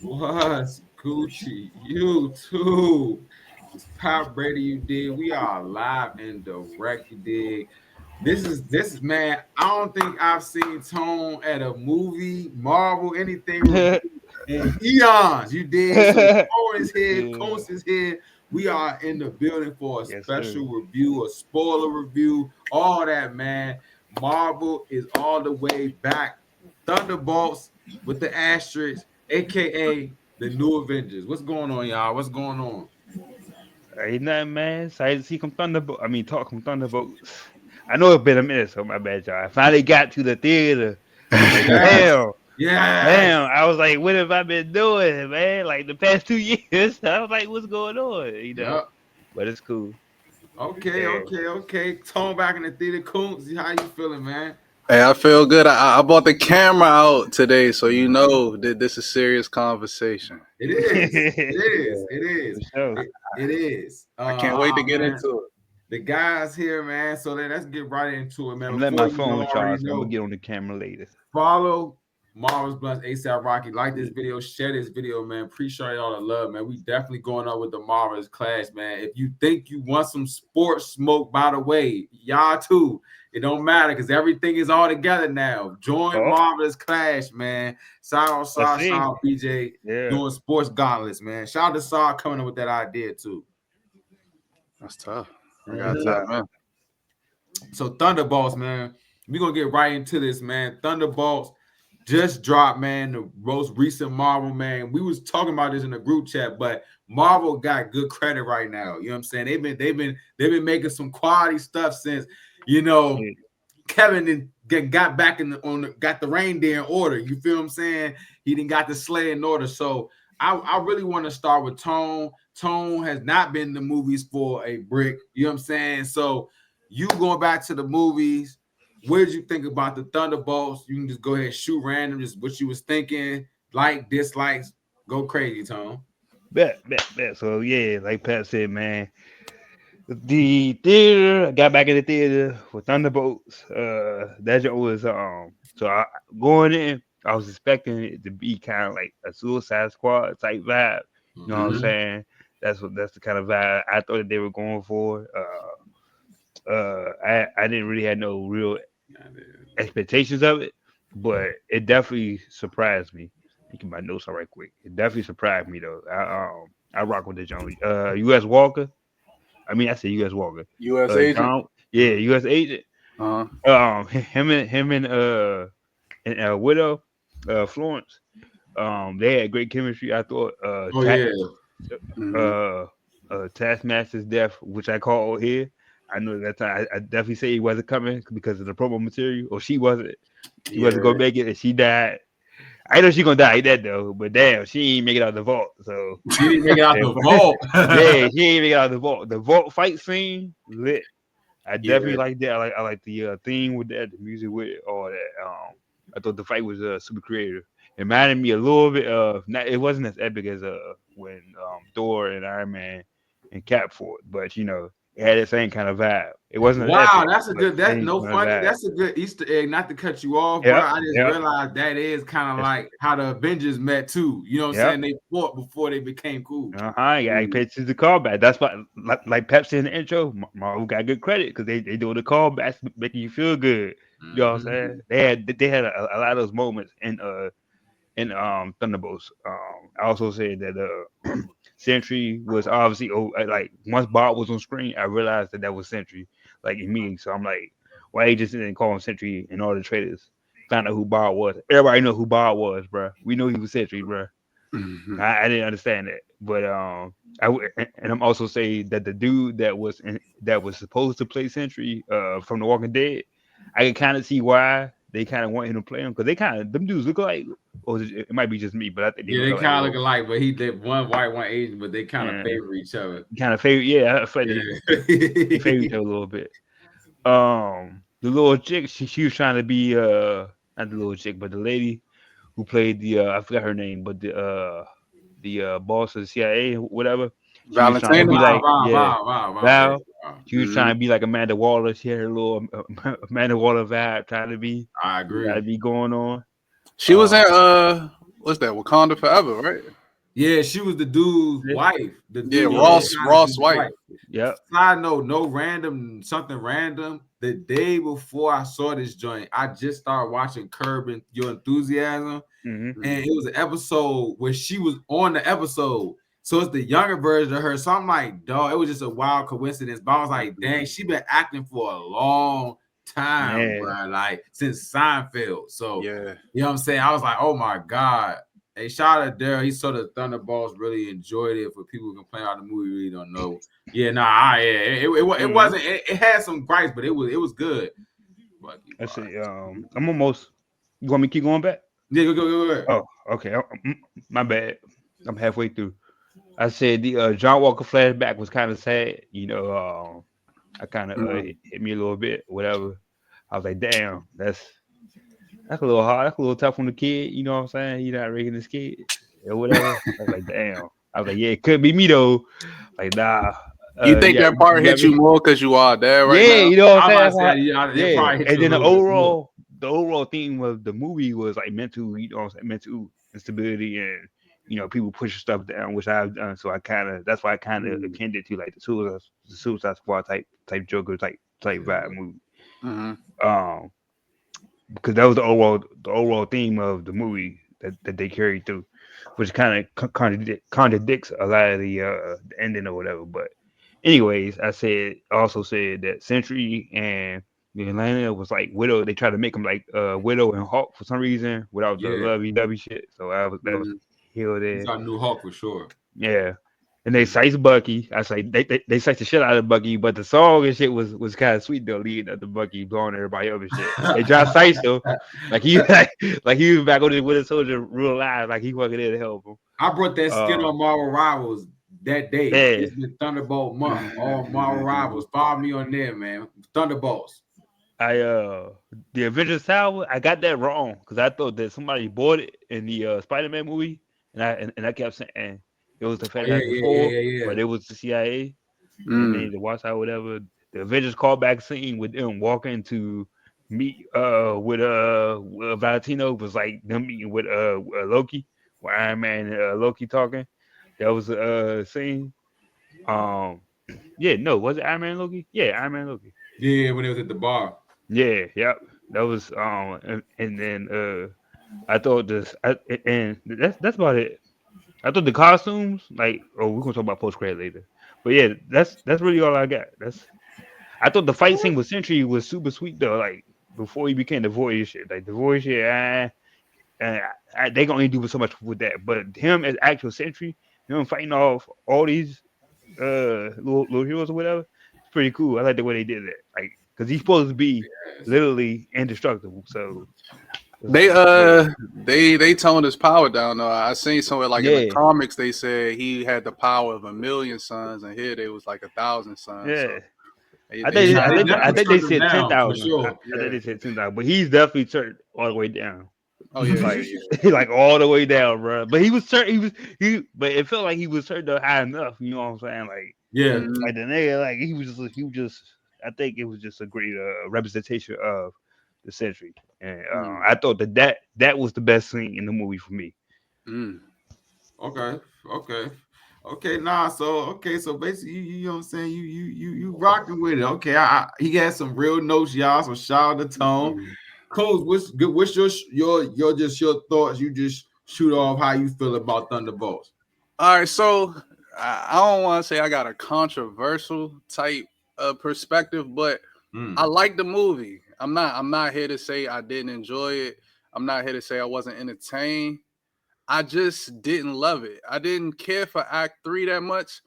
What's Gucci? You too. It's Pop Brady, you did. We are live and direct, you did. This is man. I don't think I've seen Tone at a movie, Marvel, anything review in eons. You did. So Tone is here, Yeah. Coast is here. We are in the building for a Yes, sir. special review, a spoiler review, all that, man. Marvel is all the way back. Thunderbolts with the asterisk, aka the new Avengers. What's going on, y'all? What's going on? Ain't nothing, man. Excited to see some Thunderbolt. I mean, talk some Thunderbolts. I know it's been a minute, so my bad, y'all. I finally got to the theater. I was like, Yes, damn, yes. damn. I was like, what have I been doing, man? Like the past 2 years. I was like, what's going on? Yep. But it's cool. Okay, Yeah. okay, okay. Tone back in the theater. Coons, how you feeling, man? Hey, I feel good. I bought the camera out today, so you know that this is serious conversation. It is. It Yeah, is. It is. for sure. It is. I can't wait to get Man. into it. The guys here, man. So let's get right into it, man. I'm letting Before my you know, phone already charge. I'm gonna know. get on the camera later. Follow Marvel's Bluntz ASAP Rocky. Like this video, share this video, man. Appreciate all the love, man. We definitely going up with the Marvel's clash, man. If you think you want some sports smoke, by the way, y'all too. It don't matter because everything is all together now. Join Oh, Marvel's clash, man. Side on let's side, shout see. out BJ Yeah. doing sports gauntlets, man. Shout out to Saw coming up with that idea too. That's tough. I gotta Mhm. tap in. So Thunderbolts, man. We're gonna get right into this, man. Thunderbolts just dropped, man. The most recent Marvel, man. We was talking about this in the group chat, but Marvel got good credit right now. You know what I'm saying? They've been making some quality stuff since Yeah. Kevin got back got the reindeer in order. You feel what I'm saying? He didn't got the sleigh in order. So I really want to start with Tone. Tone has not been in the movies for a brick. You know what I'm saying? So you going back to the movies. What did you think about the Thunderbolts? You can just go ahead and shoot random, just what you was thinking, like, dislikes, go crazy, Tone. Bet. So yeah, like Pat said, man, the theater. I got back in the theater for Thunderbolts. That joke was So going in, I was expecting it to be kind of like a Suicide Squad type vibe. You know what I'm Mm-hmm. saying? That's the kind of vibe I thought that they were going for. I didn't really have no real expectations of it, but it definitely surprised me. Making my notes all right quick. It definitely surprised me though. I rock with the Jones. U.S. Walker. I mean, I said U.S. Walker. U.S. agent. John. Yeah, U.S. agent. Uh-huh. Him and Widow, Florence. They had great chemistry. I thought. Oh yeah. Mm-hmm. Uh, Taskmaster's death, which I call here. I know that time. I definitely say he wasn't coming because of the promo material, or she wasn't. She wasn't Yeah. gonna make it, and she died. I know she gonna die like that though, but damn, she ain't make it out the vault. So She didn't make it out yeah, the vault. yeah, she ain't make it out the vault. The vault fight scene lit. I Yeah. definitely like that. I like the theme with that, the music with it, all that. I thought the fight was super creative. It reminded me a little bit of not. It wasn't as epic as when Thor and Iron Man and Cap fought, but it had the same kind of vibe. It wasn't as Wow, epic, that's a but good. That's same no kind of funny. vibe. That's a good Easter egg. Not to cut you off, bro. Yep, I just yep, realized that is kind of that's, like how the Avengers met too. You know what I'm yep. saying? They fought before they became cool. I pay attention to the callback. That's why, like Pepsi in the intro, Marvel got good credit because they do the callbacks, making you feel good. You know what I'm Mhm. saying? They had a lot of those moments in Thunderbolts. I also said that Sentry was obviously like once Bob was on screen, I realized that was Sentry like immediately. So I'm like, why he just didn't call him Sentry and all the traders found out who Bob was. Everybody know who Bob was, bro. We knew he was Sentry, bro. Mm-hmm. I didn't understand that, but and I'm also saying that the dude that was supposed to play Sentry from The Walking Dead, I can kind of see why they kind of want him to play him because they kind of them dudes look like, or it might be just me, but I think they Yeah, look they like a kind of little, look alike, but he did one white, one Asian, but they kind of favor each other. kind of favor. Yeah, I feel like they favor Yeah. each other a little bit. The little chick, she was trying to be not the little chick, but the lady who played the I forgot her name, but the boss of the CIA, whatever. She was trying Oh, to Valentina. be wow, like, wow, yeah, wow, wow, wow, baby. Val. Wow. She was Mm-hmm. trying to be like Amanda Waller. She had her little Amanda Waller vibe, trying to be I agree. going on. She was Uh, in what's that? Wakanda Forever, right? Yeah, she was the dude's wife. The Yeah, dude Ross was trying to Ross do White. Yep. Side note, no random something random. The day before I saw this joint, I just started watching Curb Your Enthusiasm, Mm-hmm. and it was an episode where she was on the episode. So it's the younger version of her. So I'm like, dog, it was just a wild coincidence. But I was like, dang, she been acting for a long time, Yeah. bro. Like since Seinfeld. So Yeah. you know what I'm saying? I was like, oh my God. Hey, shout out to Daryl. He saw the Thunderbolts, really enjoyed it. For people who complain about the movie, really don't know. Yeah, it wasn't. It had some gripes, but it was good. Bucky Let's Barnes. see. I'm almost. You want me to keep going back? Yeah, go. Oh, okay. My bad. I'm halfway through. I said the John Walker flashback was kind of sad. I kind of hit me a little bit. Whatever. I was like, damn, that's a little hard. That's a little tough on the kid. You know what I'm saying? He's not raising his kid or whatever. I was like, damn. I was like, yeah, it could be me though. Like, nah. You think that part You got hit you me. more because you are there right Yeah, now? you know what I'm I'm saying? about to That's why, say, yeah, it yeah. probably hit And you a then the little bit more. overall theme of the movie was like mental, you know what I'm saying, mental instability and people pushing stuff down, which I've done. So that's why I kind of akin it to like the Suicide Squad type Joker type vibe movie. Mm-hmm. Um, because that was the overall theme of the movie that they carried through, which kind of contradicts a lot of the ending or whatever. But anyways, I also said that Sentry and the Atlanta was like Widow. They tried to make them like Widow and Hawk for some reason without the Yeah, lovey dovey shit. So that was here he's there. our new Hulk for sure. Yeah. And they size Bucky. I say they size the shit out of Bucky, but the song and shit was kind of sweet though, leading up to Bucky blowing everybody up and shit. They tried size him like he like he was back on the Winter Soldier real live, like he fucking there to help him. I brought that skin on Marvel Rivals that day. Yeah, It's been Thunderbolt month. All Marvel Rivals. Follow me on there, man. Thunderbolts. I the Avengers Tower, I got that wrong because I thought that somebody bought it in the Spider-Man movie, and I kept saying it was the Oh yeah, Fantastic yeah, yeah, Four, yeah, yeah. but it was the CIA. And Mm. then the watch out whatever the Avengers callback scene with them walking to meet with Valentino was like them meeting with Loki, where Iron Man and Loki talking. That was a scene. Um, yeah, no, was it Iron Man and Loki? Yeah, Iron Man and Loki. Yeah, when it was at the bar. Yeah, yep. That was and then I thought and that's about it. I thought the costumes, like, we're gonna talk about post credit later. But yeah, that's really all I got. I thought the fight scene with Sentry was super sweet though. Like before he became the voice shit, like the voice shit, they gonna only do so much with that. But him as actual Sentry, him fighting off all these little heroes or whatever, it's pretty cool. I like the way they did it. Like because he's supposed to be literally indestructible. So They yeah, they toned his power down though. I seen somewhere like in the yeah, comics they said he had the power of 1,000,000 suns, and here they was like 1,000 suns. So yeah. they Yeah, they I definitely think they turned him said ten down for thousand. sure. I think yeah. they said 10,000, but he's definitely turned all the way down. Oh yeah. Like like all the way down, bro. But he was turned. But it felt like he was turned up high enough. You know what I'm saying? Yeah. Mhm. Like the nigga, like he was just. I think it was just a great representation of the century, and I thought that was the best scene in the movie for me. Mm. Okay. Okay. Okay, nah. So basically, you know what I'm saying. You rocking with it. Okay, he got some real notes, y'all. So shout out to Tone. Coach, what's your thoughts? You just shoot off how you feel about Thunderbolts. All right, so I don't want to say I got a controversial type perspective, but I Mm. like the movie. I'm not here to say I didn't enjoy it. I'm not here to say I wasn't entertained. I just didn't love it. I didn't care for Act 3 that much.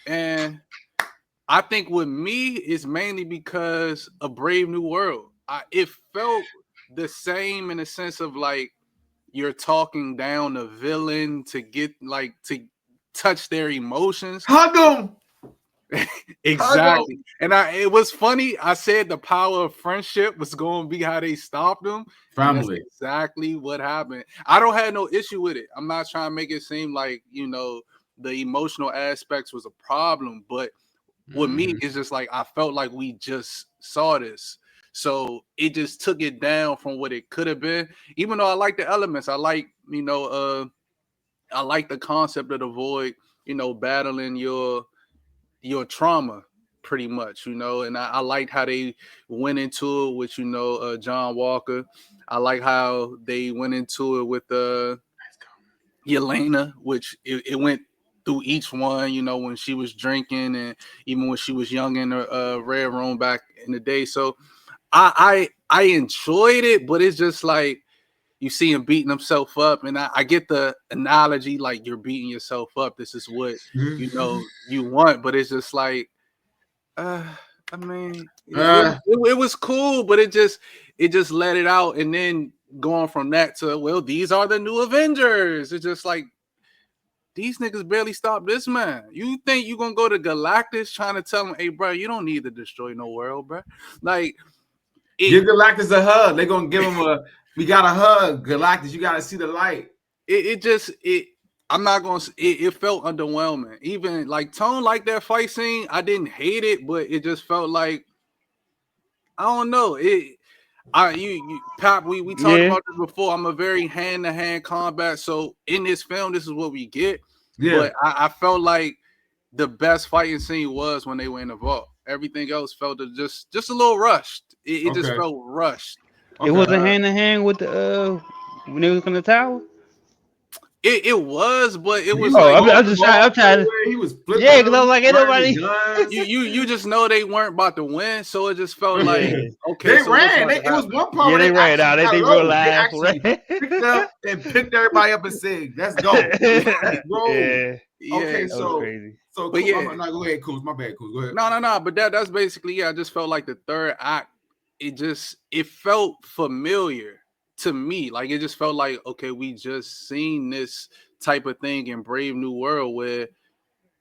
And I think with me, it's mainly because of Brave New World. It felt the same in the sense of like you're talking down the villain to get like to touch their emotions. Hug them. Exactly. And it was funny. I said the power of friendship was going to be how they stopped them. And that's Family. exactly what happened. I don't have no issue with it. I'm not trying to make it seem like, the emotional aspects was a problem. But with me, it's just like I felt like we just saw this. So it just took it down from what it could have been. Even though I like the elements, I like, I like the concept of the void, battling your trauma pretty much, and I liked how they went into it with, John Walker. I like how they went into it with Yelena, which it went through each one, when she was drinking and even when she was young in the Red Room back in the day. So I enjoyed it, but it's just like you see him beating himself up, and I get the analogy like you're beating yourself up. This is what you want, but it's just like, I mean, it was cool, but it just let it out, and then going from that to, well, these are the new Avengers. It's just like, these niggas barely stopped this man. You think you gonna go to Galactus trying to tell him, hey, bro, you don't need to destroy no world, bro? Like, give Galactus a hug. They're gonna give him we got a hug, Galactus. You gotta see the light. I'm not gonna. It felt underwhelming. Even like Tone, like that fight scene, I didn't hate it, but it just felt like, I don't know. Pop, we talked about this before. I'm a very hand-to-hand combat, so in this film, this is what we get. Yeah. But I felt like the best fighting scene was when they were in the vault. Everything else felt just a little rushed. It just felt rushed. It wasn't hand-to-hand with the when they was in the tower. It was, but it was I'm just trying. I'm trying. He was flipping. Yeah, because I was like, ain't nobody. You just know they weren't about to win, so it just felt like, okay. They ran. It was one part. Yeah, they ran out. They realized. They picked up and picked everybody up and said, "Let's go, let's roll." Yeah. Okay, so crazy. So, but cool, go ahead, Coos. My bad, Coos. Go ahead. No. But that's basically, I just felt like the third act, it felt familiar to me. Like, it just felt like, okay, we just seen this type of thing in Brave New World where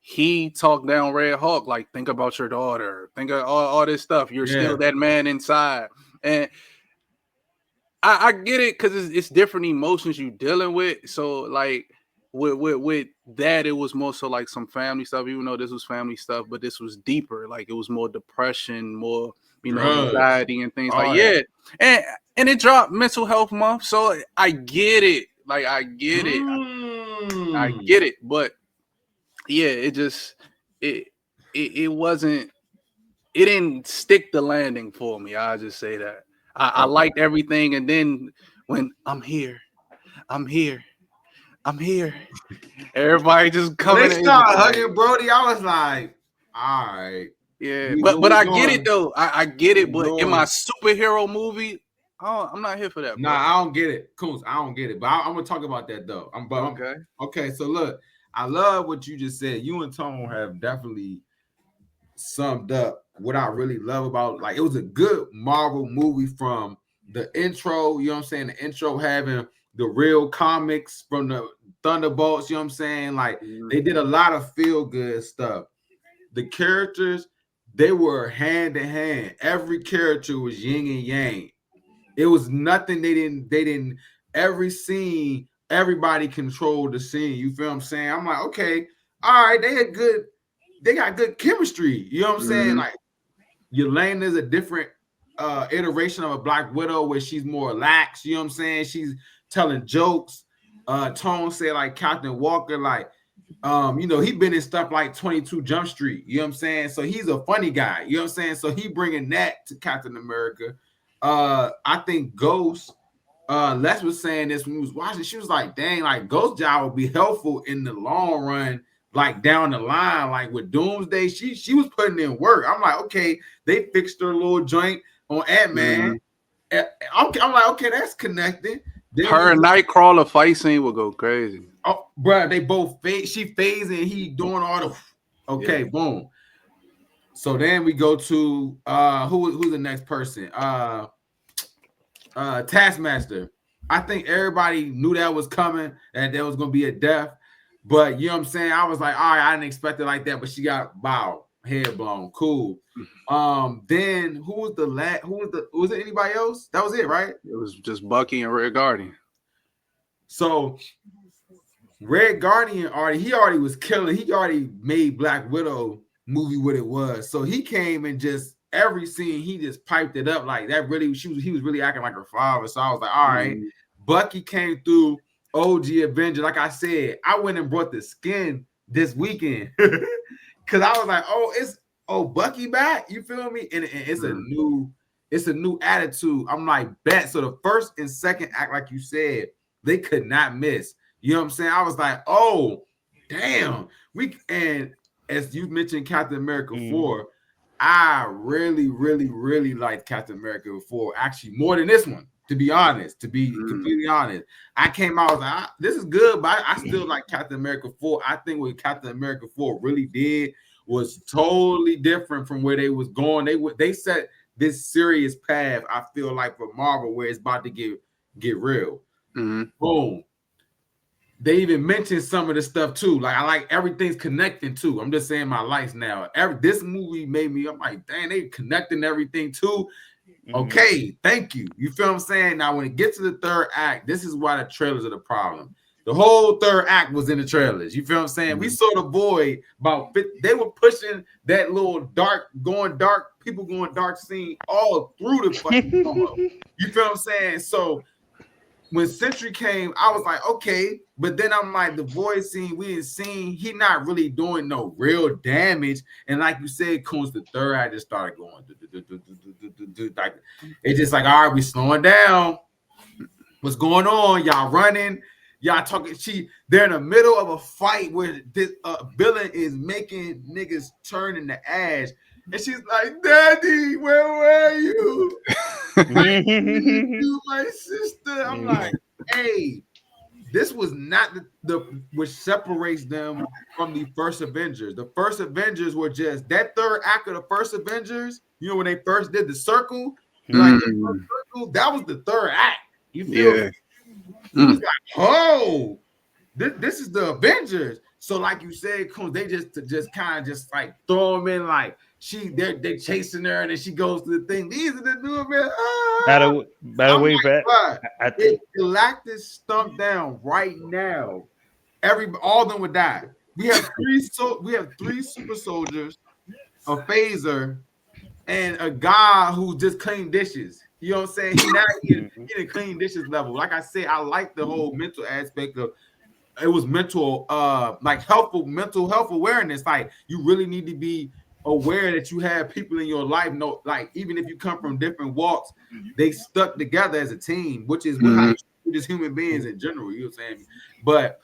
he talked down Red Hawk, like, think about your daughter, think of all this stuff. You're still that man inside. And I get it, because it's different emotions you dealing with. So like with that, it was more so like some family stuff, even though this was family stuff, but this was deeper. Like, it was more depression, more anxiety and things and it dropped Mental Health Month, so I get it. Like, I get it. I get it. But yeah, it just it wasn't. It didn't stick the landing for me. I'll just say that. I liked everything, and then when I'm here, everybody just coming. They started hugging Brody. I was like, all right. Yeah, but I get it though. I get it, but in my superhero movie, I'm not here for that. Nah, I don't get it, Coons. I don't get it. But I'm gonna talk about that though. Okay. So look, I love what you just said. You and Tone have definitely summed up what I really love about. Like, it was a good Marvel movie from the intro. You know what I'm saying? The intro having the real comics from the Thunderbolts. You know what I'm saying? Like, they did a lot of feel good stuff. The characters, they were hand to hand. Every character was yin and yang. It was nothing they didn't every scene, everybody controlled the scene. You feel what I'm saying? I'm like, okay, all right, they got good chemistry. You know what I'm saying? Like, Yelena is a different iteration of a Black Widow where she's more lax. You know what I'm saying? She's telling jokes. Tone said, like, Captain Walker, like, he been in stuff like 22 Jump Street. You know what I'm saying? So he's a funny guy. You know what I'm saying? So he bringing that to Captain America. I think Ghost, Les was saying this when we was watching. She was like, dang, like, Ghost job would be helpful in the long run, like down the line, like with Doomsday. She was putting in work. I'm like, okay, they fixed her little joint on Ant-Man. I'm like, okay, that's connected. Then her Nightcrawler fight scene will go crazy. Oh, bro, they both she phasing, he doing all the boom. So then we go to who's the next person? Taskmaster. I think everybody knew that was coming, and there was gonna be a death. But you know what I'm saying? I was like, all right, I didn't expect it like that, but she got head blown. Cool. Then was it anybody else? That was it, right? It was just Bucky and Red Guardian. So Red Guardian already was killing. He already made Black Widow movie what it was. So he came and just every scene he just piped it up like that. Really, he was really acting like her father. So I was like, all right. Bucky came through, OG Avenger. Like I said, I went and brought the skin this weekend because I was like, Bucky back. You feel me? And it's a new attitude. I'm like, bet. So the first and second act, like you said, they could not miss. You know what I'm saying? I was like, oh, damn. And as you mentioned, Captain America 4, I really, really, really liked Captain America 4, actually more than this one, to be honest, to be completely honest. I came out, I was like, this is good, but I still like Captain America 4. I think what Captain America 4 really did was totally different from where they was going. They set this serious path, I feel like, for Marvel, where it's about to get real. Boom. They even mentioned some of the stuff too. Like I like everything's connecting too. I'm just saying my life now. This movie made me. I'm like, dang, they connecting everything too. Okay, thank you. You feel what I'm saying? Now when it gets to the third act, this is why the trailers are the problem. The whole third act was in the trailers. You feel what I'm saying? We saw the void about. They were pushing that little people going dark scene all through the fucking promo. You feel what I'm saying? So when Sentry came, I was like, okay, but then I'm like, the void scene we didn't see, he not really doing no real damage. And like you said, Coons, the third act just started going. Like it's just like, all right, we slowing down. What's going on? Y'all running? Y'all talking? They're in the middle of a fight where this villain is making niggas turn into ash. And she's like, Daddy, where were you? You, my sister. I'm like, hey, this was not which separates them from the first Avengers. The first Avengers were just that third act of the first Avengers. You know, when they first did the circle, like the first circle, that was the third act. You feel me? He was like, oh, this is the Avengers. So, like you said, they just kind of just like throw them in like they're chasing her and then she goes to the thing. These are the new Avengers. By the way, Pat, if Galactus stumped down right now, all of them would die. We have three super soldiers, a phaser, and a guy who just clean dishes. You know what I'm saying? He not in clean dishes level. Like I said, I like the whole mental aspect of it was mental, mental health awareness. Like you really need to be aware that you have people in your life. No, like even if you come from different walks, they stuck together as a team, which is how just human beings in general. You know what I'm saying? But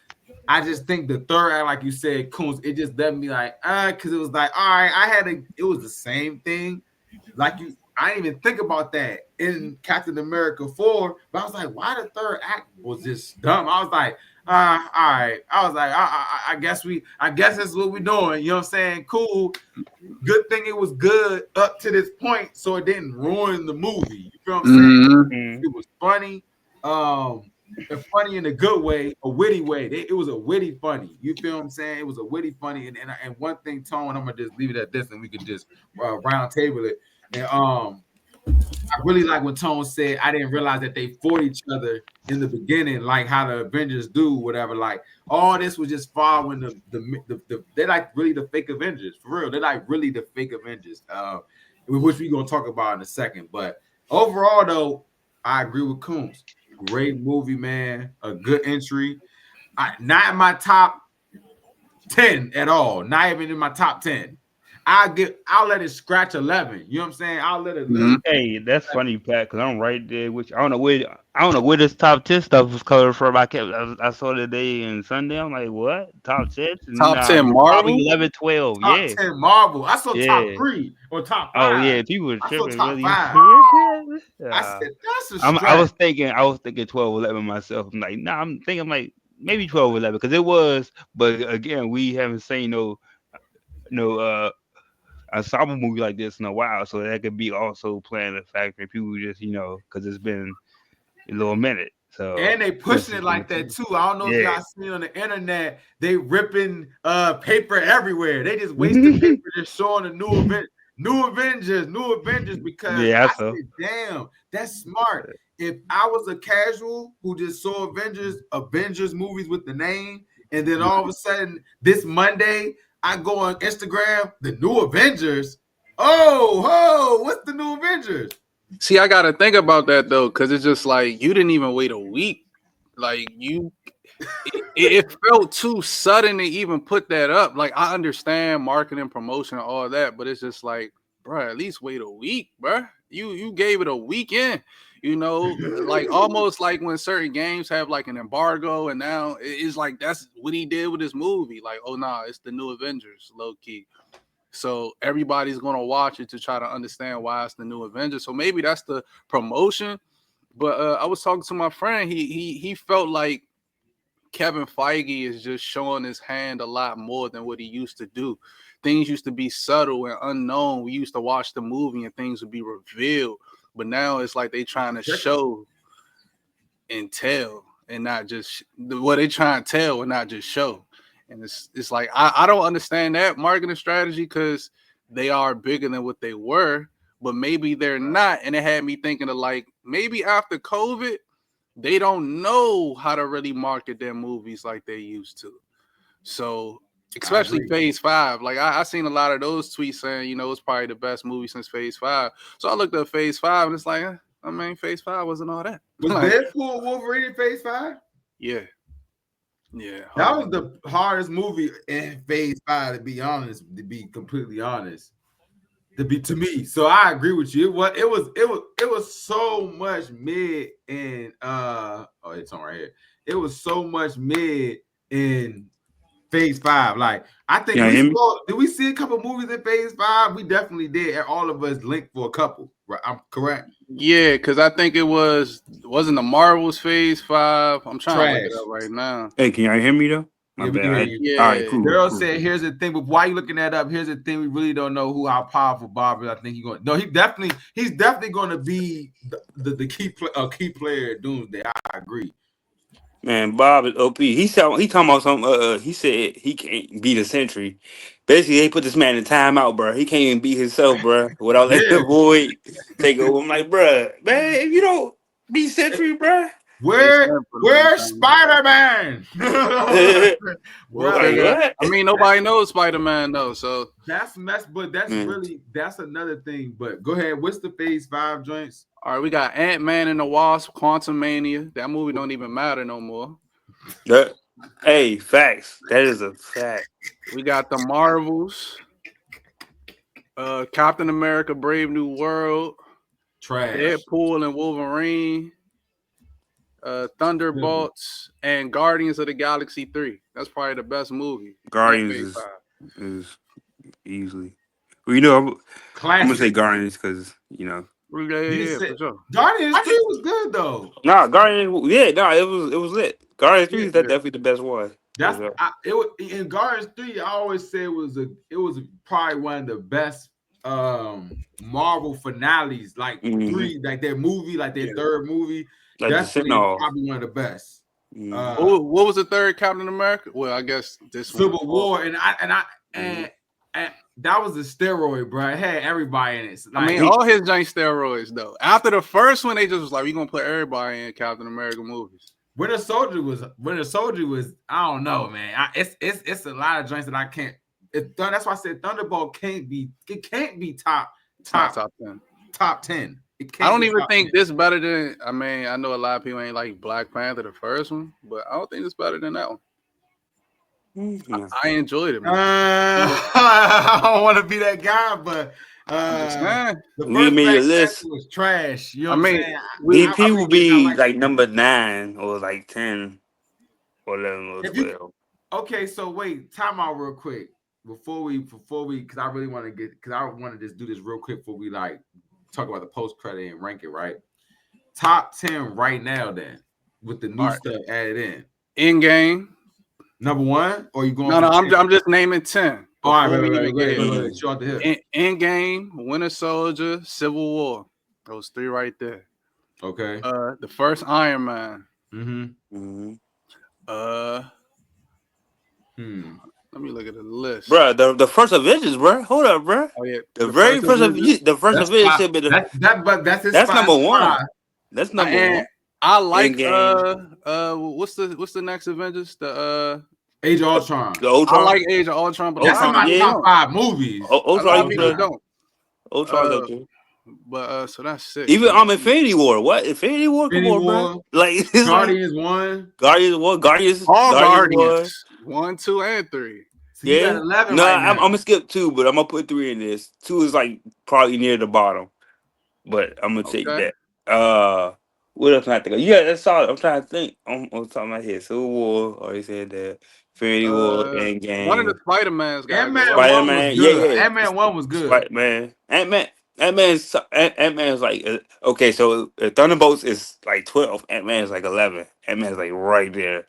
I just think the third act, like you said, Coons, it just left me like, because it was like, all right, it was the same thing. Like I didn't even think about that in Captain America 4, but I was like, why the third act was just dumb? I was like, all right. I was like, I guess that's what we're doing. You know what I'm saying? Cool. Good thing it was good up to this point, so it didn't ruin the movie. You feel what I'm saying? It was funny. Funny in a good way, a witty way. It was a witty funny. You feel what I'm saying? It was a witty funny. And one thing, Tone, I'm gonna just leave it at this, and we can just round table it. And I really like when Tone said, I didn't realize that they fought each other in the beginning, like how the Avengers do, whatever. Like all this was just following they're like really the fake Avengers, for real. They're like really the fake Avengers, which we're gonna talk about in a second. But overall, though, I agree with Coombs. Great movie, man. A good entry. Not in my top 10 at all. Not even in my top 10. I'll let it scratch 11. You know what I'm saying? I'll let it. Hey, that's funny, Pat, because I'm right there. Which I don't know where this top 10 stuff was coming from. I saw the day in Sunday. I'm like, what? Top 10? Top 10 Marvel? 11, 12. Top 10 Marvel. I saw top 3 or top 5. Oh yeah, people were tripping. Top really. 5. I said that's a stretch. I was thinking 12, 11 myself. I'm like, nah, I'm thinking like maybe 12, 11 because it was. But again, we haven't seen no ensemble movie like this in a while, so that could be also playing a factor. People just because it's been a little minute. So and they pushing it like that too. I don't know if y'all seen on the internet, they ripping paper everywhere. They just wasting paper, just showing the new Avengers because I said, damn, that's smart. If I was a casual who just saw Avengers movies with the name, and then all of a sudden this Monday I go on Instagram, the new Avengers. What's the new Avengers? See, I gotta think about that though, because it's just like you didn't even wait a week. Like it felt too sudden to even put that up. Like I understand marketing, promotion, and all that, but it's just like, bro, at least wait a week, bro. You gave it a weekend. Like almost like when certain games have like an embargo, and now it's like that's what he did with his movie. Like, oh nah, it's the new Avengers, low key. So everybody's gonna watch it to try to understand why it's the new Avengers. So maybe that's the promotion. But I was talking to my friend. He felt like Kevin Feige is just showing his hand a lot more than what he used to do. Things used to be subtle and unknown. We used to watch the movie and things would be revealed. But now it's like they trying to show and tell and not just what they trying to tell and not just show. And it's like I don't understand that marketing strategy because they are bigger than what they were, but maybe they're not. And it had me thinking of like maybe after COVID, they don't know how to really market their movies like they used to. So especially Phase 5. Like I seen a lot of those tweets saying, it's probably the best movie since Phase 5. So I looked at Phase 5 and it's like, Phase 5 wasn't all that. Was like, Deadpool Wolverine Phase 5? Yeah. Yeah. That was the hardest movie in Phase 5, to be honest, to be completely honest. To me. So I agree with you. It was so much mid in it's on right here. It was so much mid in Phase 5. Like I think did we see a couple movies in Phase 5? We definitely did. And all of us linked for a couple. Right? I'm correct. Yeah, because I think it wasn't the Marvel's Phase 5. I'm trying to look it up right now. Hey, can y'all hear me though? My bad. Yeah. All right, cool. Girl said, "Here's the thing." But why you looking that up? Here's the thing: we really don't know how powerful Bob is. I think he's definitely going to be the key player at Doomsday. I agree. Man, Bob is OP. He talking about some. He said he can't beat a Sentry. Basically, they put this man in timeout, bro. He can't even beat himself, bro. Without letting the void take over. I'm like, bro, man, if you don't beat Sentry, bro. Where's Spider-Man? Nobody knows Spider-Man though, so that's mess. But that's another thing. But go ahead. What's the Phase 5 joints? All right, we got Ant-Man and the Wasp, Quantumania. That movie don't even matter no more. Hey, facts. That is a fact. We got the Marvels, Captain America: Brave New World, Trash. Deadpool and Wolverine. Thunderbolts and Guardians of the Galaxy 3. That's probably the best movie. Guardians is easily. Well, I'm gonna say Guardians because Yeah, for sure. Guardians 3 was good though. Guardians. Yeah, it was lit. Guardians 3 is definitely the best one. In Guardians 3. I always say it was probably one of the best Marvel finales. Like 3, like their movie, like their third movie. Like that's probably one of the best. What was the third Captain America? Well, I guess this Civil War, and that was a steroid, bro. It had everybody in it. Like, all his giant steroids though. After the first one, they just was like, "We gonna put everybody in Captain America movies." Winter Soldier was. I don't know, man. It's a lot of joints that I can't. That's why I said Thunderbolt can't be. It can't be top 10. Top 10. I don't even think this better than. I know a lot of people ain't like Black Panther, the first one, but I don't think it's better than that one. I enjoyed it, man. I don't want to be that guy, but the first list was trash. You know what I'm saying? VP will be like number 9 or like 10 or 11 or 12. Okay, so wait, time out real quick before we, because I really want to just do this real quick before we like talk about the post credit and rank it, right? Top 10 right now, then, with the new stuff added in. In-game. Number 1, or you going? No, I'm just naming 10. All right, In-game, Winter Soldier, Civil War. Those 3 right there. Okay. The first Iron Man. Let me look at the list, bro. The first Avengers, bro. Hold up, bro. Oh yeah, the first Avengers should be that's number 1. That's number 1. I like what's the next Avengers? The Age of Ultron. I like Age of Ultron, but that's in my top 5 movies. Ultron, don't. Ultron's Uh, up there. but so that's 6. Even Let me see. Infinity War. What? Infinity War? Come Infinity on, bro. War, Like it's like Guardians 1. Guardians War, All Guardians War. Guardians 1, 2, and 3. So you got Yeah. 11 No, right I'm now. gonna skip 2, but I'm gonna put 3 in this. 2 is like probably near the bottom, but I'm gonna take Okay. that. What else can I think of? Yeah, that's solid. I'm trying to think. On top of my head, Civil War. Already said that. Infinity War, One of the Endgame, Spider-Mans gotta go Ant-Man up. 1 was spider-Man. Yeah, good. yeah. Ant-Man 1 was good. Spider-Man, Ant-Man is like okay. So Thunderbolts is like 12. Ant-Man is like 11. Ant-Man is like right there,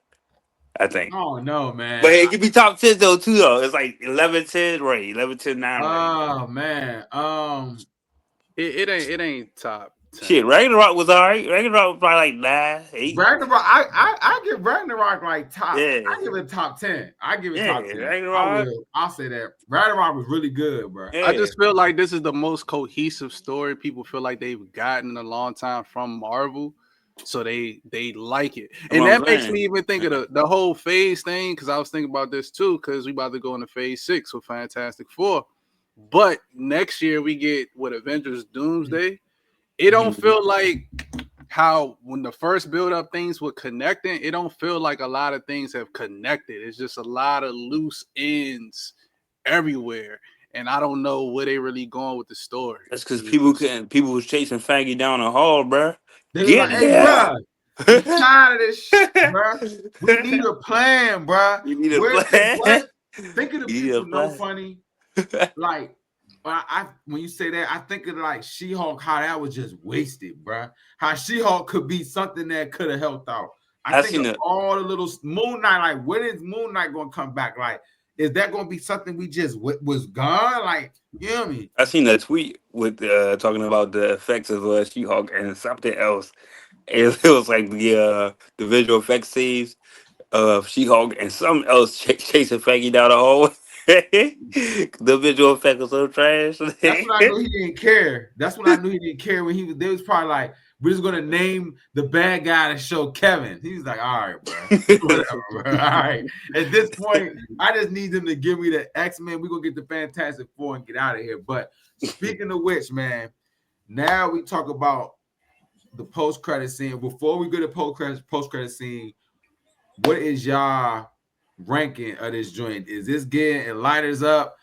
I think. Oh no, But man. it could be top 10 though too though. It's like 11, 10, right? 11, 10, 9, right? Oh man. It ain't top 10. Shit, Ragnarok was alright. Ragnarok was probably like 9, 8. Ragnarok, I give Ragnarok like top. Yeah, I give it top 10. I give it yeah, top 10. I Ragnarok. will. I'll say that. Ragnarok was really good, bro. I Yeah, just feel like this is the most cohesive story people feel like they've gotten in a long time from Marvel. So they like it. that's And what I'm that makes me saying. even think of the whole phase thing, because I was thinking about this too, because we about to go into phase 6 with Fantastic Four. But next year we get what Avengers Doomsday. It don't Mhm. feel like how when the first build up things were connecting, it don't feel like a lot of things have connected. It's just a lot of loose ends everywhere. And I don't know where they really going with the story. That's because 'Cause it's just people was chasing Faggy down the hall, bruh. They was like, Get "Hey, here. bro, we tired of this shit, bro. We need a plan, bro. You need a Where? Cause plan. what? Think of the You need a people. No plan. funny. Like, I when you say that, I think of like She-Hulk, how that was just wasted, bro. How She-Hulk could be something that could have helped out. I I think seen of the all the little Moon Knight. Like, when is Moon Knight gonna come back? Like, is that gonna be something we just was gone? Like, you know what I mean? I seen a tweet with talking about the effects of She-Hulk and something else. It was like the visual effects scenes of She-Hulk and something else chasing Faggy down the hallway. The visual effect was so trash. That's when I knew he didn't care. That's when I knew he didn't care when he was. They was probably like, we're just gonna name the bad guy to show Kevin. He was like, all right, bro, whatever, bro. All right. At this point, I just need them to give me the X-Men. We're gonna get the Fantastic Four and get out of here. But speaking of which, man, now we talk about the post-credit scene. Before we go to post-credit scene, what is y'all ranking of this joint? Is this getting lighters up?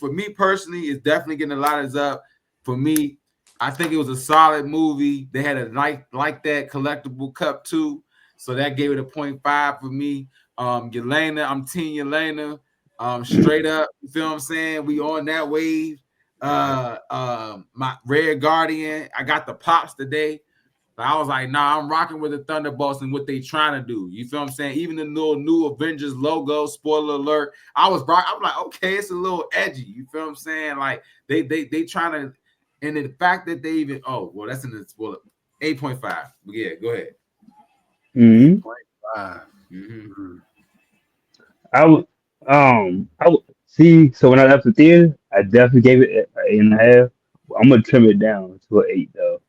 For me personally, it's definitely getting the lighters up. For me, I think it was a solid movie. They had a like that collectible cup too, so that gave it a 0.5 for me. Yelena, I'm Team Yelena. Straight up, you feel what I'm saying? We on that wave. My Red Guardian, I got the pops today. But I was like, nah, I'm rocking with the Thunderbolts and what they trying to do. You feel what I'm saying? Even the new Avengers logo, spoiler alert. I'm like, okay, it's a little edgy. You feel what I'm saying? Like they trying to, and the fact that they even that's in the spoiler 8.5. But yeah, go ahead. Mm-hmm. 8.5. Mm-hmm. I would see. So when I left the theater, I definitely gave it an 8.5. I'm gonna trim it down to an 8 though.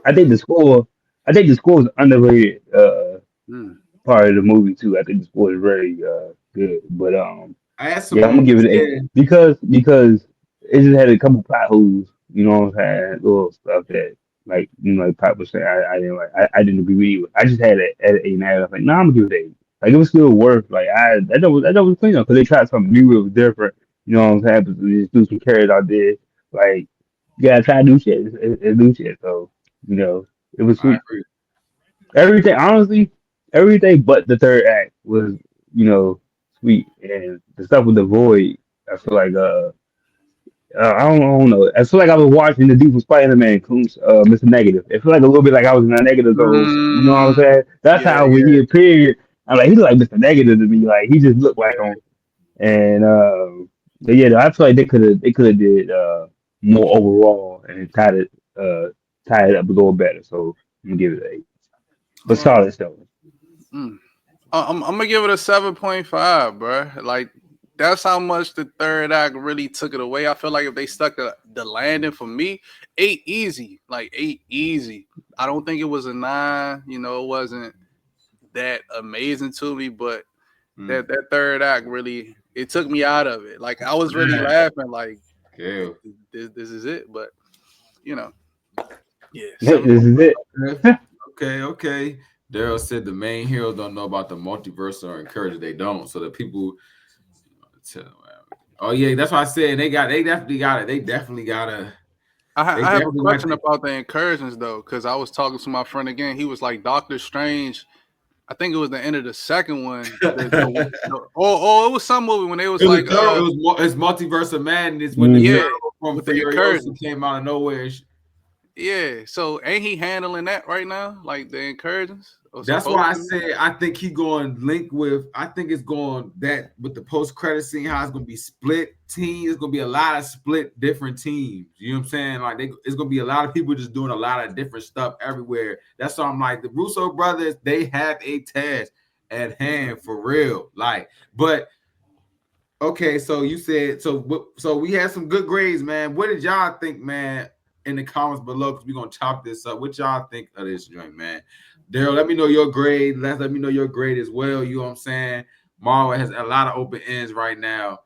I think the score. I think the score is underrated. Mm. Part of the movie too. I think the score is very good. But I had some yeah, I'm gonna give moments it an 8 there. because it just had a couple plot holes. You know what I'm saying? Little stuff that like like Pop was saying. I didn't like. I didn't agree with you. I just had it at an 8.5. I was like, nah, I'm gonna give it an 8. Like it was still worth. Like that was clean up because they tried something new. It was different. You know what I'm saying? But they just threw some carrots out there. Like you gotta try new shit. It's new shit. So it was I sweet. agree. Everything, honestly, everything but the third act was, sweet. And the stuff with the void, I feel like, I don't know. I feel like I was watching the dude from Spider-Man, Mr. Negative. It felt like a little bit like I was in a negative zone. You know what I'm Mm, saying? That's yeah, how when he appeared, I'm like, he looked like Mr. Negative to me. Like he just looked like him. And but yeah, I feel like they could have did more overall and tie it up a little better. So I'm gonna give it an 8. But yeah. solid still. Mm. I'm gonna give it a 7.5, bro. Like that's how much the third act really took it away. I feel like if they stuck the landing for me, 8 easy, like 8 easy. I don't think it was a 9. It wasn't that amazing to me, but that third act really it took me out of it. Like I was really Man, laughing. Like Yeah. This is it. But you know, yeah. This is it. Okay. Daryl said the main heroes don't know about the multiverse or encourage they don't. So the people oh yeah, that's why I said they definitely got it. They definitely gotta. I have a question about the incursions though, because I was talking to my friend again. He was like, Doctor Strange. I think it was the end of the second one. Or it was some movie when they was like, it's Multiverse of Madness when the girl from Furiosa came out of nowhere. Yeah, so ain't he handling that right now? Like the incursions? That's why I said I think he going link with. I think it's going that with the post credit scene. How it's going to be split teams. It's going to be a lot of split different teams. You know what I'm saying? Like it's going to be a lot of people just doing a lot of different stuff everywhere. That's why I'm like the Russo brothers. They have a task at hand for real. Like, but okay. So you said so we had some good grades, man. What did y'all think, man? In the comments below, because we're gonna chop this up. What y'all think of this joint, man? Daryl, let me know your grade. Let me know your grade as well. You know what I'm saying? Marvel has a lot of open ends right now.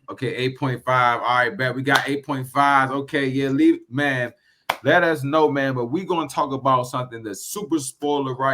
Okay, 8.5. All right, bet we got 8.5. Okay, yeah, leave, man. Let us know, man. But we're gonna talk about something that's super spoiler right